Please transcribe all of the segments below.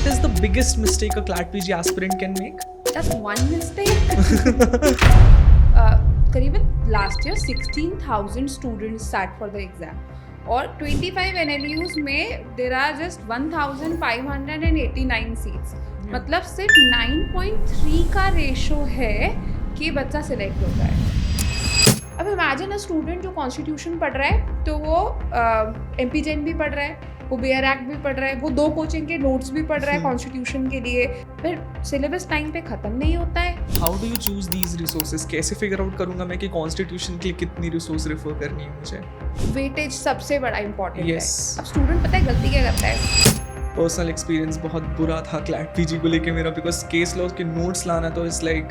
What is the biggest mistake a CLAT PG aspirant can make? Just one mistake. करीबन last year 16,000 students sat for the exam और 25 NLUs में there are just 1,589 seats. मतलब सिर्फ 9.3 का ratio है कि बच्चा सिलेक्ट होता है. अब इमेजिन अ स्टूडेंट जो कॉन्स्टिट्यूशन पढ़ रहा है तो वो MPGen भी पढ़ रहा है, वो BR Act भी पढ़ रहा है, वो 2 कोचिंग के नोट्स भी पढ़ रहा है कॉन्स्टिट्यूशन के लिए, फिर सिलेबस टाइम पे ख़त्म नहीं होता है. How do you choose these resources? कैसे फिगर आउट करूंगा मैं कि कॉन्स्टिट्यूशन के लिए कितनी रिसोर्स रेफर करनी है मुझे? वेटेज सबसे बड़ा इंपॉर्टेंट Yes. है. अब स्टूडेंट पता है गलती क्या करता है. पर्सनल एक्सपीरियंस बहुत बुरा था CLAT PG को लेके मेरा, बिकॉज केस लॉ के नोट्स लाना तो is like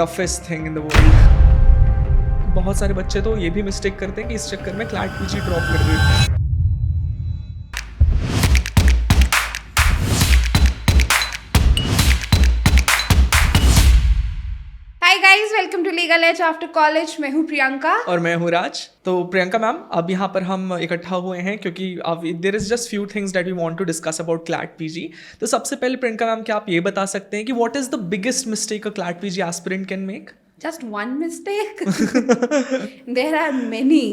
toughest thing in the world. बहुत सारे बच्चे तो ये भी मिस्टेक करते हैं कि इस चक्कर में CLAT PG ड्रॉप कर देते हैं. Hi guys, welcome to Legal Edge after college. मैं हूँ प्रियंका. और मैं हूँ राज. तो प्रियंका मैम, अब यहाँ पर हम इकट्ठा हुए हैं क्योंकि अब there is just few things that we want to discuss about CLAT PG. तो सबसे पहले प्रियंका मैम, क्या आप ये बता सकते हैं कि what is the biggest mistake a CLAT PG aspirant can make? Just one mistake? There are many.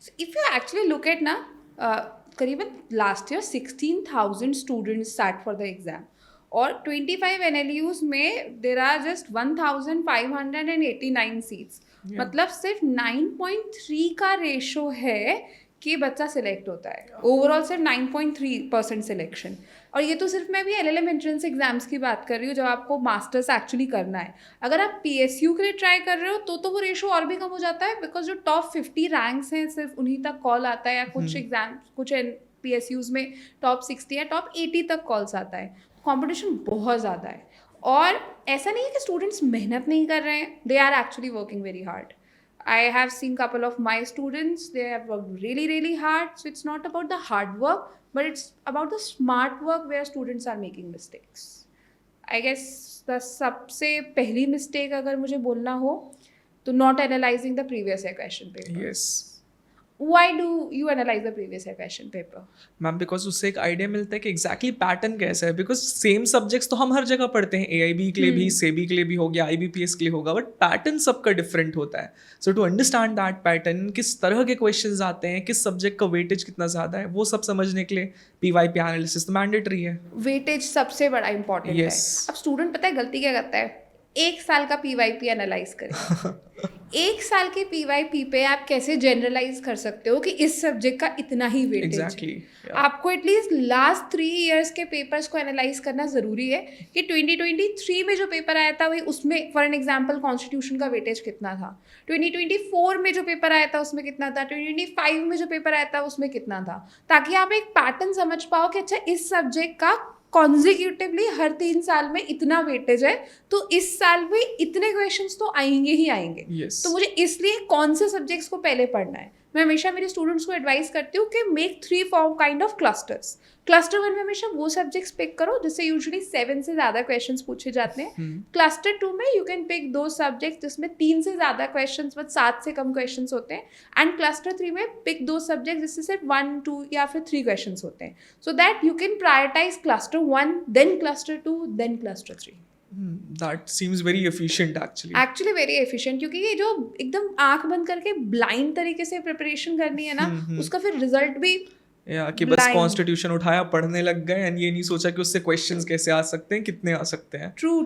So if you actually look at ना, करीबन last year 16,000 students sat for the exam और 25 NLUs में there are just 1,589 seats. मतलब सिर्फ 9.3 का ratio है कि बच्चा सिलेक्ट होता है. ओवरऑल सिर्फ 9.3% सिलेक्शन. और ये तो सिर्फ मैं भी LLM एंट्रेंस एग्जाम्स की बात कर रही हूँ जब आपको मास्टर्स एक्चुअली करना है. अगर आप PSU के लिए ट्राई कर रहे हो तो वो रेशो और भी कम हो जाता है, बिकॉज जो टॉप 50 रैंक्स हैं सिर्फ उन्हीं तक कॉल आता है, या कुछ एग्जाम कुछ PSUs में टॉप 60 या टॉप 80 तक कॉल्स आता है. कंपटीशन बहुत ज़्यादा है. और ऐसा नहीं है कि स्टूडेंट्स मेहनत नहीं कर रहे हैं, they are actually working very hard. I have seen couple of my students, they have worked really hard. So it's not about the hard work, but it's about the smart work where students are making mistakes. I guess the सबसे पहली mistake अगर मुझे बोलना हो तो not analyzing the previous year question paper. Yes. Why do you analyze the previous year question paper? Ma'am, because उससे एक idea मिलता है कि एग्जैक्टली पैटर्न कैसा है. बिकॉज सेम सब्जेक्ट्स तो हम हर जगह पढ़ते हैं, AIB के लिए भी, सेबी के लिए भी हो गया, IBPS के लिए होगा, बट पैटर्न सबका डिफरेंट होता है. सो टू अंडरस्टैंड दैट पैटर्न, किस तरह के क्वेश्चंस आते हैं, किस सब्जेक्ट का वेटेज कितना ज़्यादा है, वो सब समझने के लिए PYP एनालिसिस तो मैंडेटरी है. वेटेज सबसे बड़ा इंपॉर्टेंट Yes. है. अब स्टूडेंट पता है गलती क्या करता है. 1 साल का PYP एनालाइज करें. 1 साल के PYP पे आप कैसे जनरलाइज कर सकते हो कि इस सब्जेक्ट का इतना ही वेटेज है. Exactly, yeah. आपको एटलीस्ट लास्ट 3 इयर्स के पेपर्स को एनालाइज करना ज़रूरी है कि 2023 में जो पेपर आया था वही उसमें फॉर एन एग्जांपल कॉन्स्टिट्यूशन का वेटेज कितना था, 2024 में जो पेपर आया था उसमें कितना था, 2025 में जो पेपर आया था उसमें कितना था, ताकि आप एक पैटर्न समझ पाओ कि अच्छा इस सब्जेक्ट का कॉन्जिक्यूटिवली हर 3 साल में इतना वेटेज है तो इस साल में इतने क्वेश्चंस तो आएंगे ही आएंगे. Yes. तो मुझे इसलिए कौन से सब्जेक्ट्स को पहले पढ़ना है. मैं हमेशा मेरे स्टूडेंट्स को एडवाइस करती हूँ कि make 3 kind of clusters. Cluster 1 में हमेशा वो सब्जेक्ट्स पिक करो जिससे यूजुअली 7 से ज़्यादा क्वेश्चंस पूछे जाते हैं. क्लस्टर 2 में यू कैन पिक 2 सब्जेक्ट्स जिसमें 3 से ज़्यादा क्वेश्चंस बट 7 से कम क्वेश्चंस होते हैं. एंड क्लस्टर 3 में पिक 2 सब्जेक्ट जिससे सिर्फ 1, 2 या फिर 3 क्वेश्चंस होते हैं. So that you can prioritize cluster 1, then cluster 2, then cluster 3. That seems very efficient actually. Actually very efficient, क्योंकि ये जो एकदम आंख बंद करके ब्लाइंड तरीके से प्रिपरेशन करनी है ना, उसका फिर रिजल्ट भी कि बस कॉन्स्टिट्यूशन उठाया, पढ़ने लग गए एंड ये नहीं सोचा कि उससे क्वेश्चंस कैसे आ सकते हैं, कितने आ सकते हैं. ट्रू.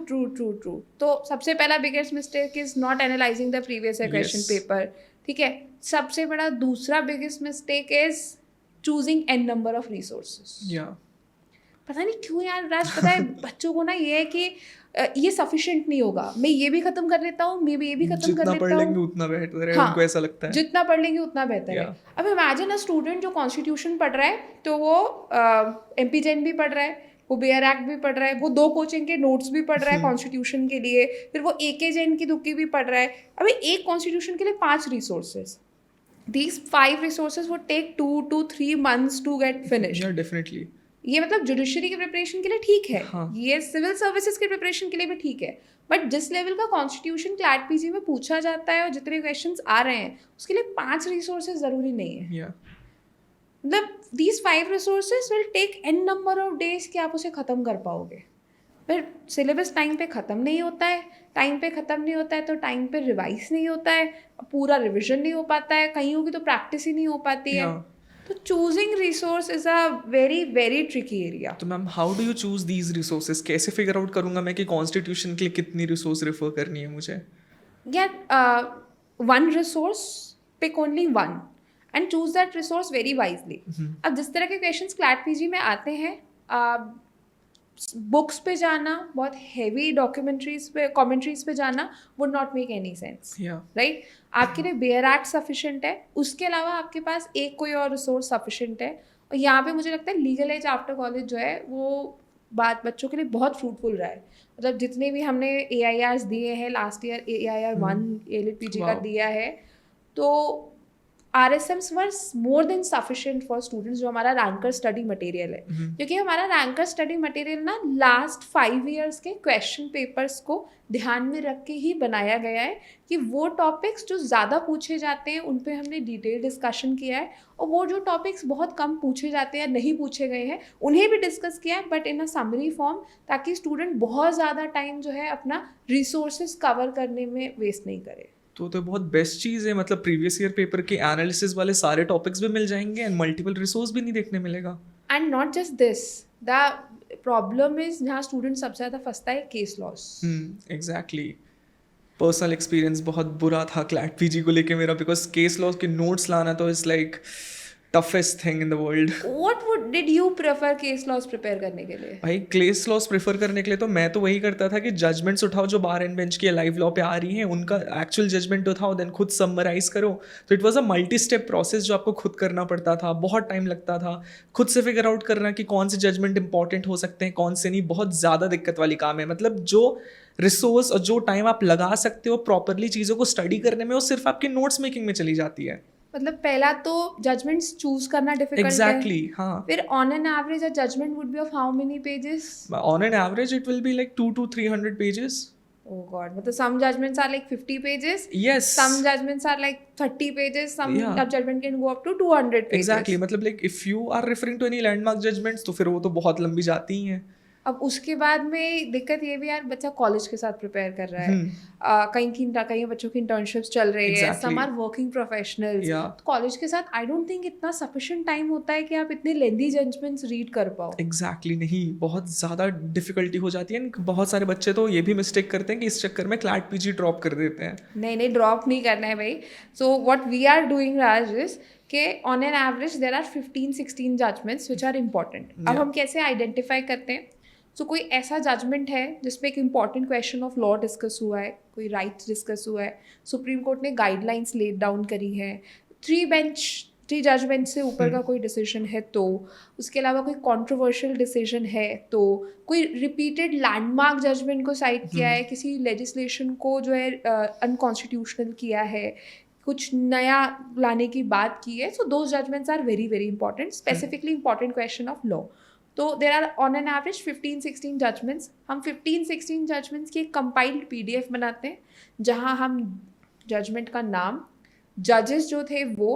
तो सबसे पहला biggest mistake is not analysing the previous year question paper. ठीक है. सबसे बड़ा दूसरा biggest mistake is choosing N number of resources. पता नहीं क्यों यार राज, पता है बच्चों को ना ये है कि ये सफिशिएंट नहीं होगा, मैं ये भी खत्म कर लेता हूँ, मैं भी ये भी खत्म कर लेता हूँ, जितना पढ़ लेंगे उतना बेहतर है. हाँ, उनको ऐसा लगता है जितना पढ़ लेंगे उतना बेहतर है. अब इमेजिन अ स्टूडेंट जो कॉन्स्टिट्यूशन पढ़ रहा है तो वो MPGen भी पढ़ रहा है, वो BR Act भी पढ़ रहा है, वो 2 कोचिंग के नोट्स भी पढ़ रहा है कॉन्स्टिट्यूशन के लिए, फिर वो AKGen की दुक्की भी पढ़ रहा है. अभी एक कॉन्स्टिट्यूशन के लिए 5 resources. These 5 resources would take 2 to 3 months to get finished. Yeah, definitely. ये मतलब जुडिशरी की प्रिपरेशन के लिए ठीक है. हाँ. ये सिविल सर्विसेज की प्रिपरेशन के लिए भी ठीक है. बट जिस लेवल का कॉन्स्टिट्यूशन CLAT PG में पूछा जाता है और जितने क्वेश्चंस आ रहे हैं उसके लिए 5 रिसोर्सेज ज़रूरी नहीं है. मतलब these 5 resources will take n number of days कि आप उसे ख़त्म कर पाओगे। फिर सिलेबस टाइम पे ख़त्म नहीं होता है, टाइम पे ख़त्म नहीं होता है तो टाइम पे रिवाइज नहीं होता है, पूरा रिविजन नहीं हो पाता है, कहीं की तो प्रैक्टिस ही नहीं हो पाती है। Yeah. तो choosing resource is a very very tricky area. तो ma'am how do you choose these resources? कैसे फिगर आउट करूंगा मैं कि कॉन्स्टिट्यूशन के लिए कितनी रिसोर्स रेफर करनी है मुझे? Get one resource, pick only one and choose that resource very wisely. अब जिस तरह के क्वेश्चंस क्लैट पीजी में आते हैं, बुक्स पे जाना, बहुत हैवी डॉक्यूमेंट्रीज पे कमेंट्रीज पे जाना would not make any sense, Yeah. Right? आपके लिए बेयर एक्ट सफिशिएंट है, उसके अलावा आपके पास एक कोई और रिसोर्स सफिशिएंट है। और यहाँ पे मुझे लगता है लीगल एज आफ्टर कॉलेज जो है वो बात बच्चों के लिए बहुत फ्रूटफुल रहा है। मतलब जितने भी हमने AIRs दिए हैं, last year AIR 1 elite PG का Wow. दिया है, तो RSMs were more than sufficient for students, जो हमारा रैंकर स्टडी मटेरियल है। क्योंकि हमारा रैंकर स्टडी मटेरियल ना लास्ट 5 ईयर्स के क्वेश्चन पेपर्स को ध्यान में रख के ही बनाया गया है कि वो टॉपिक्स जो ज़्यादा पूछे जाते हैं उन पे हमने डिटेल डिस्कशन किया है, और वो जो टॉपिक्स बहुत कम पूछे जाते हैं, नहीं पूछे गए हैं, उन्हें भी डिस्कस किया है, but in a summary form, ताकि स्टूडेंट बहुत ज़्यादा टाइम जो है अपना रिसोर्सेज कवर करने में वेस्ट नहीं करे। तो बहुत बेस्ट चीज़ है, मतलब प्रीवियस ईयर पेपर के एनालिसिस वाले सारे टॉपिक्स भी मिल जाएंगे एंड मल्टीपल रिसोर्स भी नहीं देखने मिलेगा। And not just this, the problem is जहाँ स्टूडेंट सबसे ज़्यादा फंसता है case laws. Exactly. Personal experience बहुत बुरा था क्लैट पीजी को लेके मेरा, बिकॉज केस लॉ के नोट्स लाना तो is like toughest thing in the world. What would did you prefer case laws prepare करने के लिए? भाई केस लॉस प्रेफर करने के लिए तो मैं तो वही करता था कि जजमेंट्स उठाओ जो बार एंड बेंच की लाइव लॉ पे आ रही हैं, उनका एक्चुअल जजमेंट उठाओ, देन खुद समराइज करो। तो it was a multi step process जो आपको खुद करना पड़ता था, बहुत टाइम लगता था खुद से फिगर आउट करना कि कौन से जजमेंट इंपॉर्टेंट हो सकते हैं, कौन से नहीं। बहुत ज़्यादा दिक्कत वाली काम है। मतलब जो रिसोर्स और जो टाइम आप लगा सकते हो प्रॉपरली चीज़ों को स्टडी करने में, वो सिर्फ आपकी नोट्स मेकिंग में चली जाती है। मतलब पहला तो जजमेंट्स चूज करना डिफिकल्ट है। एग्जैक्टली, हाँ। फिर on an average a judgment would be of how many pages? On an average it will be like 200 to 300 pages. Oh God, मतलब some judgments are like 50 pages. Yes. Some judgments are like 30 pages. Some Yeah. judgment can go up to 200 pages. Exactly. मतलब like if you are referring to any landmark judgments तो फिर वो तो बहुत लंबी जाती ही हैं। अब उसके बाद में दिक्कत ये भी यार, बच्चा कॉलेज के साथ प्रिपेयर कर रहा है, कहीं बच्चों की इंटर्नशिप्स चल रही है, some are working professionals. College के साथ आई डोंट थिंक इतना सफिशिएंट टाइम होता है कि आप इतने लेंथी जजमेंट्स रीड कर पाओ। एग्जैक्टली नहीं, बहुत ज़्यादा डिफिकल्टी हो जाती है। बहुत सारे बच्चे तो ये भी मिस्टेक करते हैं कि इस चक्कर में क्लैट पीजी ड्रॉप कर देते हैं। नहीं, ड्रॉप नहीं करना है भाई। So what we are doing Raj is कि on an average there are 15-16 judgments which are important. अब हम कैसे आइडेंटिफाई करते हैं? सो कोई ऐसा जजमेंट है जिसपे एक important question of law discuss हुआ है, कोई राइट्स डिस्कस हुआ है, सुप्रीम कोर्ट ने गाइडलाइंस लेड डाउन करी है, 3 जजमेंट से ऊपर का कोई डिसीजन है, तो उसके अलावा कोई कंट्रोवर्शियल डिसीजन है, तो कोई रिपीटेड लैंडमार्क जजमेंट को साइट किया है, किसी लेजिस्लेशन को जो है अनकॉन्स्टिट्यूशनल किया है, कुछ नया लाने की बात की है। So those judgments are very very important, specifically important question of law. तो there are on an average 15-16 judgments. हम 15-16 जजमेंट्स की एक कंपाइल्ड PDF बनाते हैं, जहाँ हम जजमेंट का नाम, जजेस जो थे वो,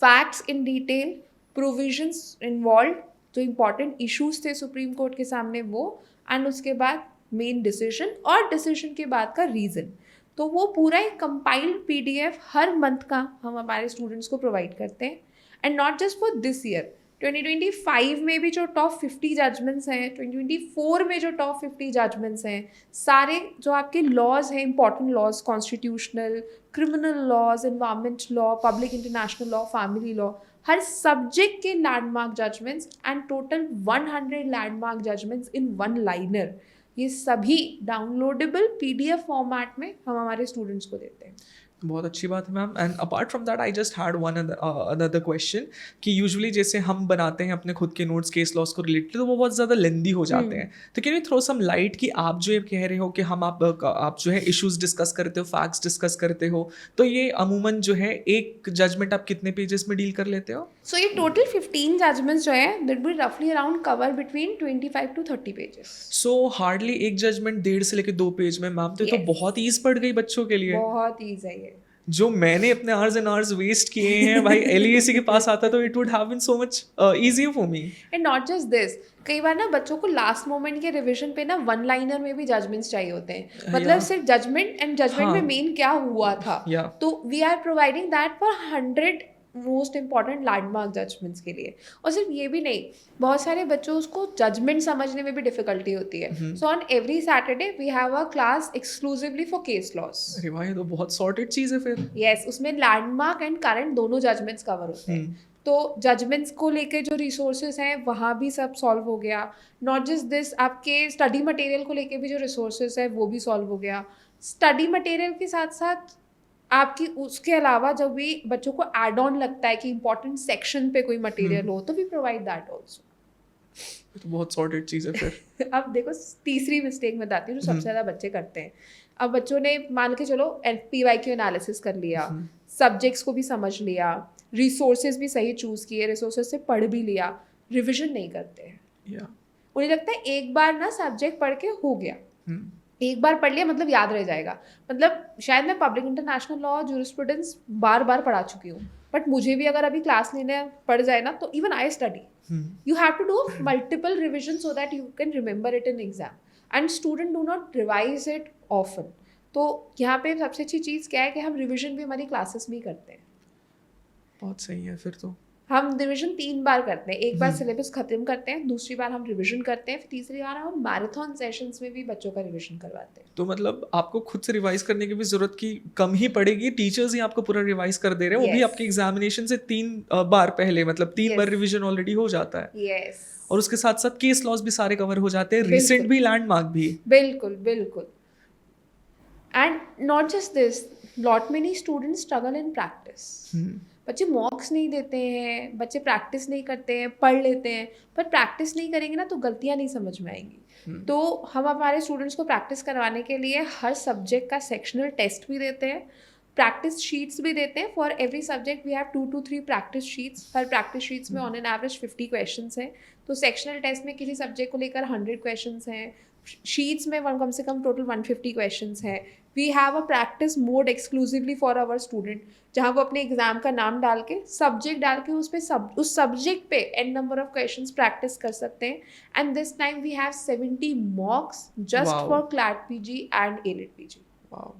facts in detail, provisions involve, जो इंपॉर्टेंट इश्यूज थे सुप्रीम कोर्ट के सामने वो, एंड उसके बाद मेन डिसीजन, और डिसीजन के बाद का रीज़न। तो वो पूरा एक कंपाइल्ड PDF हर मंथ का हम हमारे स्टूडेंट्स को प्रोवाइड करते हैं। And not just for this year, 2025 में भी जो टॉप 50 जजमेंट्स हैं, 2024 में जो टॉप 50 जजमेंट्स हैं, सारे जो आपके लॉज हैं, important laws, constitutional, criminal laws, environment law, public international law, family law, हर सब्जेक्ट के landmark judgments and total 100 landmark judgments in one liner, ये सभी डाउनलोडेबल PDF फॉर्मेट में हम हमारे स्टूडेंट्स को देते हैं। बहुत अच्छी बात है ma'am. And apart from that I just had one another question कि यूजुअली जैसे हम बनाते हैं अपने खुद के नोट्स केस लॉस को रिलेटेड, तो वो बहुत ज़्यादा लेंदी हो जाते हैं। तो can you throw some light कि आप जो ये कह रहे हो कि हम आप जो है इश्यूज डिस्कस करते हो, फैक्ट्स डिस्कस करते हो, तो ये अमूमन जो है एक जजमेंट आप कितने पेजेस में डील कर लेते हो? सो ये टोटल 15 जजमेंट्स जो है दैट विल रफली around cover between 25 to 30 pages. So hardly एक जजमेंट 1.5 से लेकर 2 पेज में मैम, तो ये तो बहुत ईज पड़ गई बच्चों के लिए। बहुत ईज है ये। जो मैंने अपने आवर्स एंड आवर्स वेस्ट किए हैं भाई, LAC के पास आता तो it would have been so much easier for me. And not just this, कई बार ना बच्चों को लास्ट मोमेंट के रिवीजन पे ना वन लाइनर में भी जजमेंट्स चाहिए होते हैं, मतलब Yeah. सिर्फ जजमेंट एंड जजमेंट हाँ. में मेन क्या हुआ था. Yeah. तो we are providing that for 100 most important landmark judgments के लिए. और सिर्फ ये भी नहीं, बहुत सारे बच्चों को जजमेंट समझने में भी डिफिकल्टी होती है. So on every Saturday we have a class exclusively for case laws. अरे भाई, ये तो बहुत सॉर्टेड चीज़ है फिर. यस, उसमें लैंडमार्क एंड करंट दोनों जजमेंट्स कवर होते हैं. तो जजमेंट्स को लेके जो रिसोर्सेज हैं वहाँ भी सब सॉल्व हो गया. नॉट जस्ट दिस, आपके स्टडी मटेरियल को लेके भी जो रिसोर्सेज है वो भी सॉल्व हो गया. स्टडी मटेरियल के साथ साथ आपकी उसके अलावा जब भी बच्चों को एड ऑन लगता है कि इंपॉर्टेंट सेक्शन पे कोई मटेरियल हो तो वी प्रोवाइड दैट ऑल्सो. ये तो बहुत सॉर्टेड चीज़ है फिर. अब देखो, तीसरी मिस्टेक मैं बताती हूँ जो सबसे ज़्यादा बच्चे करते हैं. अब बच्चों ने मान के चलो PYQ एनालिसिस कर लिया, सब्जेक्ट्स को भी समझ लिया, रिसोर्सेज भी सही चूज़ किए, रिसोर्सेज से पढ़ भी लिया, रिविजन नहीं करते हैं. Yeah. उन्हें लगता है एक बार ना सब्जेक्ट पढ़ के हो गया, एक बार पढ़ लिया मतलब याद रह जाएगा. मतलब शायद मैं पब्लिक इंटरनेशनल लॉ, जूरिस्प्रूडेंस बार बार पढ़ा चुकी हूँ, बट मुझे भी अगर अभी क्लास लेने पड़ जाए ना तो even I study. You have to do multiple revisions so that you can remember it in exam. And student do not revise it often. तो यहाँ पे सबसे अच्छी चीज़ क्या है कि हम रिविजन भी हमारी क्लासेस में ही करते हैं. बहुत सही है फिर तो. हम रिविजन 3 बार करते हैं. एक बार सिलेबस खत्म करते हैं, दूसरी बार हम रिविजन करते हैं, फिर तीसरी बार हम मैराथन सेशंस में भी बच्चों का रिविजन करवाते हैं. तो मतलब आपको खुद से रिवाइज करने की भी जरूरत की कम ही पड़ेगी, टीचर्स ही आपको पूरा रिवाइज कर दे रहे हैं. वो भी Yes. आपके एग्जामिनेशन से 3 बार पहले, मतलब 3 Yes. बार रिवीजन ऑलरेडी हो जाता है. Yes. और उसके साथ साथ केस लॉस भी सारे कवर हो जाते हैं, बिल्कुल. रिसेंट भी, लैंडमार्क भी. बिल्कुल बिल्कुल. And not just this, lot many students struggle in practice. बच्चे मॉक्स नहीं देते हैं, बच्चे प्रैक्टिस नहीं करते हैं, पढ़ लेते हैं, पर प्रैक्टिस नहीं करेंगे ना तो गलतियाँ नहीं समझ में आएंगी. तो हम हमारे स्टूडेंट्स को प्रैक्टिस करवाने के लिए हर सब्जेक्ट का सेक्शनल टेस्ट भी देते हैं, प्रैक्टिस शीट्स भी देते हैं. For every subject we have 2 to 3 practice sheets. हर प्रैक्टिस शीट्स में ऑन एन एवरेज 50 क्वेश्चंस हैं. तो सेक्शनल टेस्ट में किसी सब्जेक्ट को लेकर 100 क्वेश्चंस हैं, शीट्स में कम से कम टोटल 150 क्वेश्चंस हैं. We have a practice mode exclusively for our student, जहाँ वो अपने एग्जाम का नाम डाल के, सब्जेक्ट डाल के उस सब्जेक्ट पे n number of questions practice कर सकते हैं. And this time we have 70 mocks just Wow. For CLAT PG and ALET PG. Wow.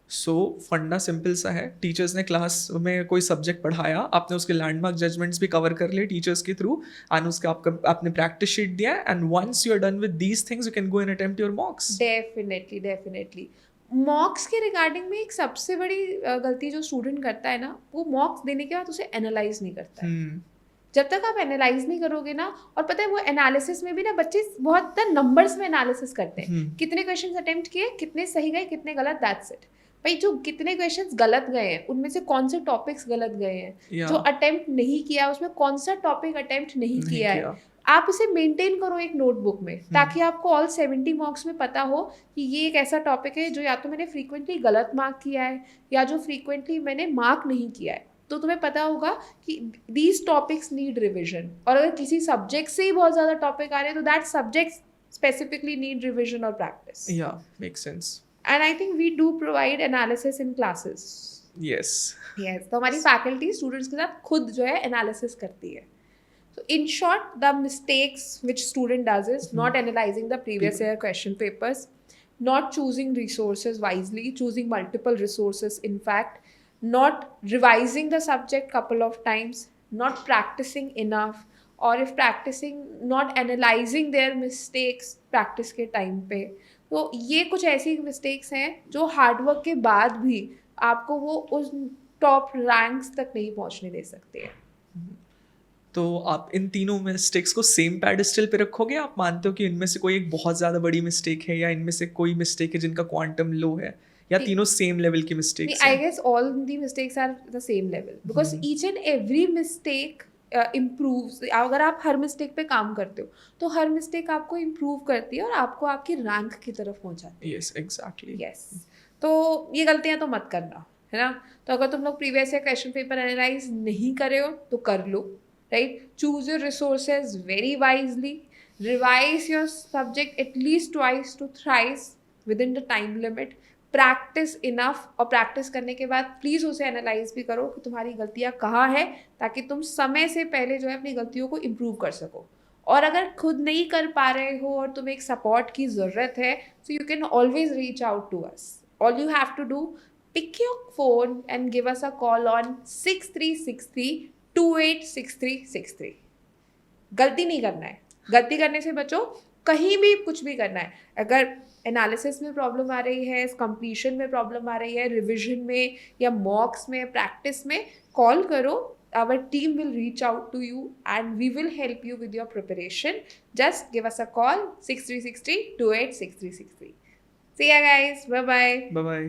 So फंडा सिंपल सा है. टीचर्स ने क्लास में कोई सब्जेक्ट पढ़ाया, आपने उसके लैंडमार्क जजमेंट्स भी कवर कर लिए टीचर्स के थ्रू, एंड उसका आपने प्रैक्टिस शीट दिया, and once you are done with these things you can go and attempt your mocks. Definitely. Mocks के रिगार्डिंग में एक सबसे बड़ी गलती जो स्टूडेंट करता है ना, वो मॉक्स देने के बाद उसे एनालाइज नहीं करता है. जब तक आप एनालाइज नहीं करोगे ना, और पता है वो एनालिसिस में भी ना बच्चे बहुत नंबर्स में एनालिसिस करते हैं. कितने क्वेश्चंस अटेम्प्ट किए, कितने सही गए, कितने गलत, दैट्स इट. भाई जो कितने क्वेश्चंस गलत गए हैं उनमें से कौन से टॉपिक्स गलत गए हैं, जो अटेम्प्ट नहीं किया उसमें कौन सा टॉपिक अटेम्प्ट नहीं किया है, आप उसे मेंटेन करो एक नोटबुक में, ताकि आपको ऑल 70 मार्क्स में पता हो कि ये एक ऐसा टॉपिक है जो या तो मैंने फ्रीक्वेंटली गलत मार्क किया है या जो फ्रीक्वेंटली मैंने मार्क नहीं किया है. तो तुम्हें पता होगा कि दीज टॉपिक्स नीड रिविजन. और अगर किसी सब्जेक्ट से ही बहुत ज़्यादा टॉपिक आ रहे हैं तो that subject specifically need revision और प्रैक्टिस. या make sense. And I think we do provide analysis in classes. Yes. तो हमारी फैकल्टी स्टूडेंट्स के साथ खुद जो है एनालिसिस करती है. So in short, the mistakes which student does is not analyzing the previous year question papers, not choosing resources wisely, choosing multiple resources in fact, not revising the subject couple of times, not practicing enough, और if practicing, not analyzing their mistakes practice के time पे. तो ये कुछ ऐसी mistakes हैं जो hard work के बाद भी आपको वो उस टॉप रैंक्स तक नहीं पहुंचने दे सकते हैं. तो आप इन तीनों मिस्टेक्स को सेम पैडेस्टल पे रखोगे? आप मानते हो कि इनमें से कोई एक बहुत ज़्यादा बड़ी मिस्टेक है, या इनमें से कोई मिस्टेक है जिनका क्वांटम लो है, या तीनों सेम लेवल की मिस्टेक्स हैं? I guess all the mistakes are the same level because each and every mistake improves. अगर आप हर मिस्टेक पे काम करते हो तो हर मिस्टेक आपको इम्प्रूव करती है और आपको आपकी रैंक की तरफ पहुंचाती है. Yes, exactly. यस. तो ये गलतियां तो मत करना, है ना. तो अगर तुम लोग previous year question paper analyse नहीं करे हो तो कर लो. Right? Choose your resources very wisely. Revise your subject at least twice to thrice within the time limit. Practice enough, और प्रैक्टिस करने के बाद प्लीज़ उसे एनालाइज भी करो कि तुम्हारी गलतियाँ कहाँ है, ताकि तुम समय से पहले जो है अपनी गलतियों को इम्प्रूव कर सको। और अगर खुद नहीं कर पा रहे हो और तुम्हें एक सपोर्ट की ज़रूरत है, so you can always reach out to us. All you have to do, pick your phone and give us a call on 6363286363. गलती नहीं करना है, गलती करने से बचो, कहीं भी कुछ भी करना है. अगर एनालिसिस में प्रॉब्लम आ रही है, कंप्लीशन में प्रॉब्लम आ रही है, रिविजन में या मॉक्स में, प्रैक्टिस में, कॉल करो. Our team will reach out to you and we will help you with your preparation. Just give us a call 6363286363. See ya guys. Bye bye. Bye bye.